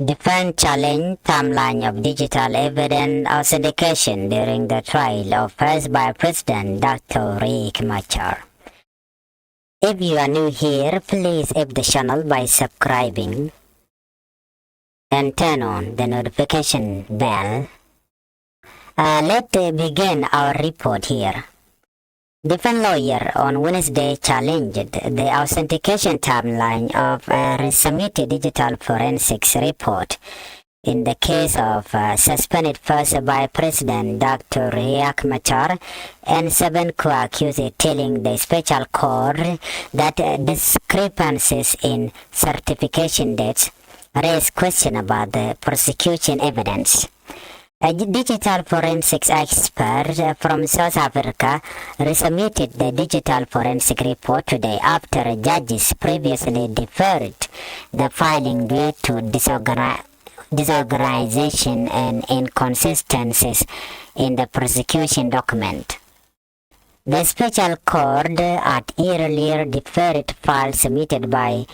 Defense challenge timeline of digital evidence authentication during the trial of first by President Dr. Riek Machar. If you are new here, please help the channel by subscribing and turn on the notification bell. Let's begin our report here. Defense lawyer on Wednesday challenged the authentication timeline of a resubmitted digital forensics report in the case of suspended first by President Dr. Riek Machar and 7 co-accused, telling the special court that discrepancies in certification dates raise questions about the prosecution evidence. A digital forensics expert from South Africa resubmitted the digital forensic report today after judges previously deferred the filing due to disorganization and inconsistencies in the prosecution document. The special court had earlier deferred files submitted by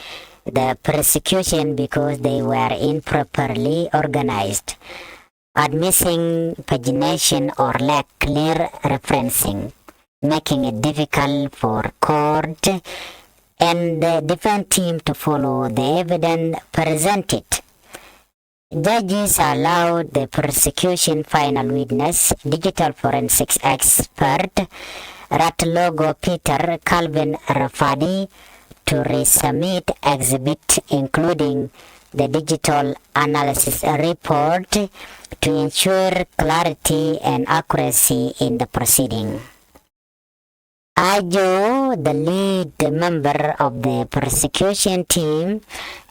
the prosecution because they were improperly organized, missing pagination or lack clear referencing, making it difficult for court and the defense team to follow the evidence presented. Judges allowed the prosecution final witness, digital forensics expert Ratlogo Peter Calvin Rafadi, to resubmit exhibits including the digital analysis report to ensure clarity and accuracy in the proceeding. Ajo, the lead member of the prosecution team,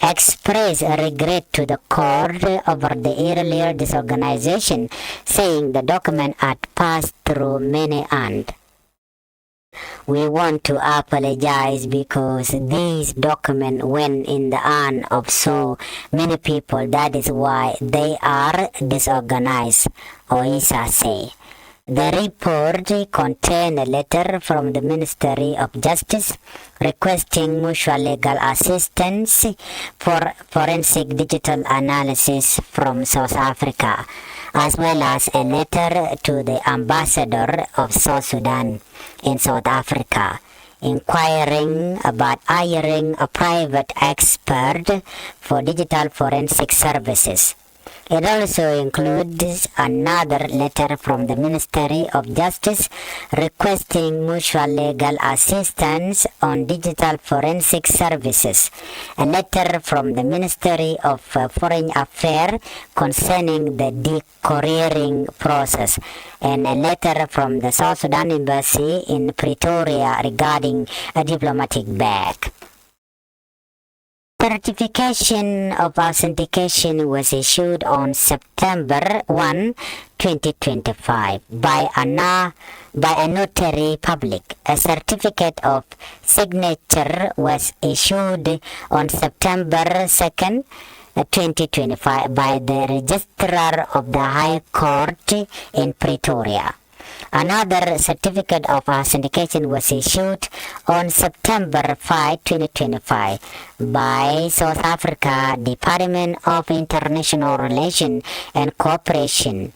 expressed regret to the court over the earlier disorganization, saying the document had passed through many hands. We want to apologize because these documents went in the hand of so many people. That is why they are disorganized, Oisa said. The report contained a letter from the Ministry of Justice requesting mutual legal assistance for forensic digital analysis from South Africa, as well as a letter to the ambassador of South Sudan in South Africa, inquiring about hiring a private expert for digital forensic services. It also includes another letter from the Ministry of Justice requesting mutual legal assistance on digital forensic services, a letter from the Ministry of Foreign Affairs concerning the decouriering process, and a letter from the South Sudan Embassy in Pretoria regarding a diplomatic bag. Certification of authentication was issued on September 1, 2025 by a notary public. A certificate of signature was issued on September 2nd, 2025 by the Registrar of the High Court in Pretoria. Another certificate of authentication was issued on September 5, 2025 by South Africa Department of International Relations and Cooperation.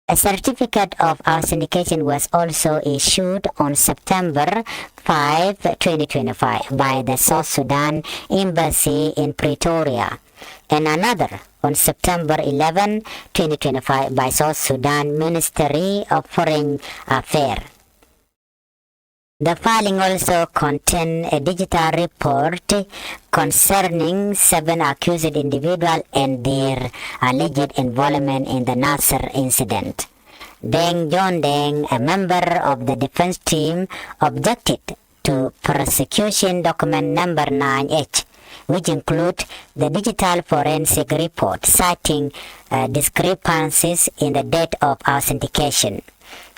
A certificate of authentication was also issued on September 5, 2025 by the South Sudan Embassy in Pretoria, and another on September 11, 2025 by South Sudan Ministry of Foreign Affairs. The filing also contained a digital report concerning 7 accused individuals and their alleged involvement in the Nasser incident. Deng John Deng, a member of the defense team, objected to prosecution document number 9H, which include the digital forensic report, citing discrepancies in the date of authentication.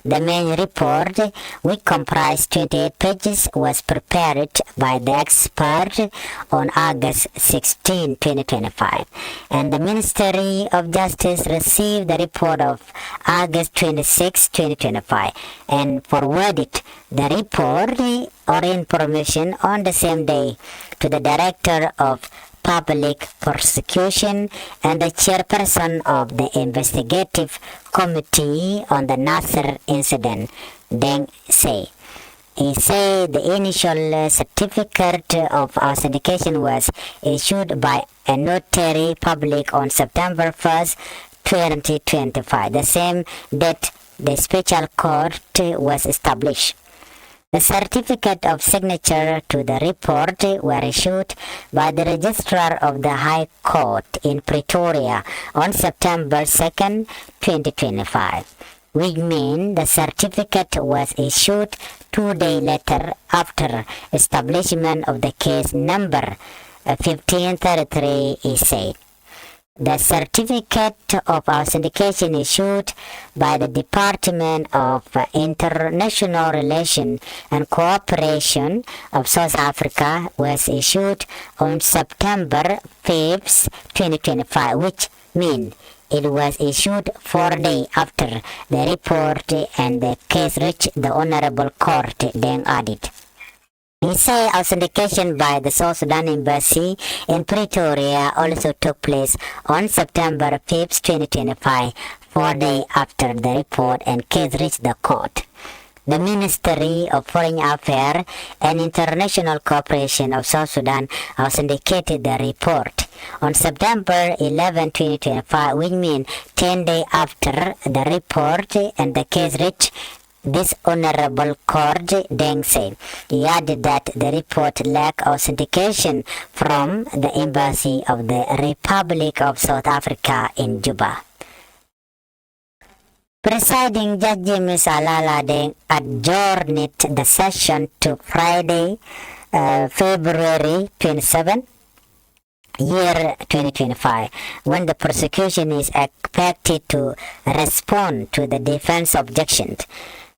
The main report, which comprised 28 pages, was prepared by the expert on August 16, 2025, and the Ministry of Justice received the report of August 26, 2025, and forwarded the report or information on the same day to the Director of Public Prosecution and the chairperson of the Investigative Committee on the Nasser incident, Deng say. He said the initial certificate of authentication was issued by a notary public on September 1st, 2025, the same date the special court was established. The certificate of signature to the report were issued by the Registrar of the High Court in Pretoria on September 2nd, 2025. Which means the certificate was issued 2 days later after establishment of the case number 1533, he said. The certificate of authentication issued by the Department of International Relations and Cooperation of South Africa was issued on September 5th, 2025, which means it was issued 4 days after the report and the case reached the Honorable Court, Deng added. He said authentication by the South Sudan Embassy in Pretoria also took place on September 5th, 2025, 4 days after the report and case reached the court. The Ministry of Foreign Affairs and International Cooperation of South Sudan authenticated the report on September 11, 2025, which means 10 days after the report and the case reached this Honorable Court, Deng said. He added that the report lacked authentication from the Embassy of the Republic of South Africa in Juba. Presiding Judge James Alala Deng adjourned the session to Friday, February 27, year 2025, when the prosecution is expected to respond to the defense objections.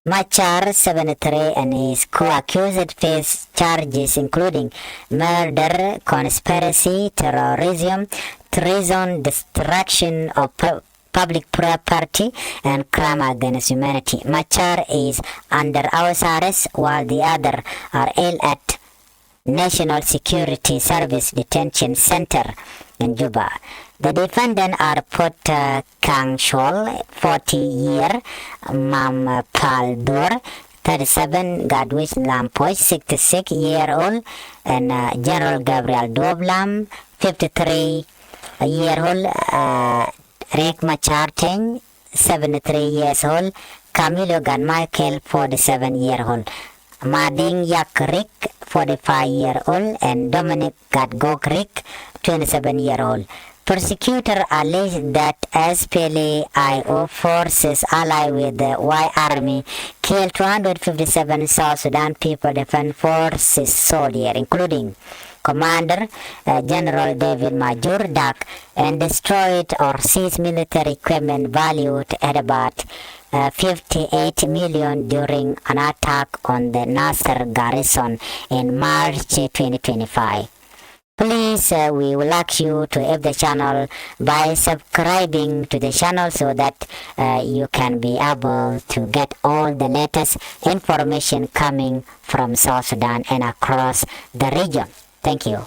Machar, 73, and his co-accused face charges including murder, conspiracy, terrorism, treason, destruction of public property, and crime against humanity. Machar is under house arrest while the other are held at National Security Service Detention Center in Juba. The defendants are Put Kang Shol, 40-year, Mam Paldur, 37, Gadwis Lampoy, 66-year-old, and General Gabriel Doblam, 53-year-old, Riek Machar Teng, 73 years old, Camilo Ganmichael, 47-year-old, Mading Yak Rick, 45-year-old, and Dominic Gadgok Rick, 27-year-old. Prosecutor alleged that SPLA-IO forces allied with the Y Army killed 257 South Sudan People Defense Forces soldiers, including Commander General David Major Dak, and destroyed or seized military equipment valued at about 58 million during an attack on the Nasser garrison in March 2025. Please, we would like you to help the channel by subscribing to the channel so that you can be able to get all the latest information coming from South Sudan and across the region. Thank you.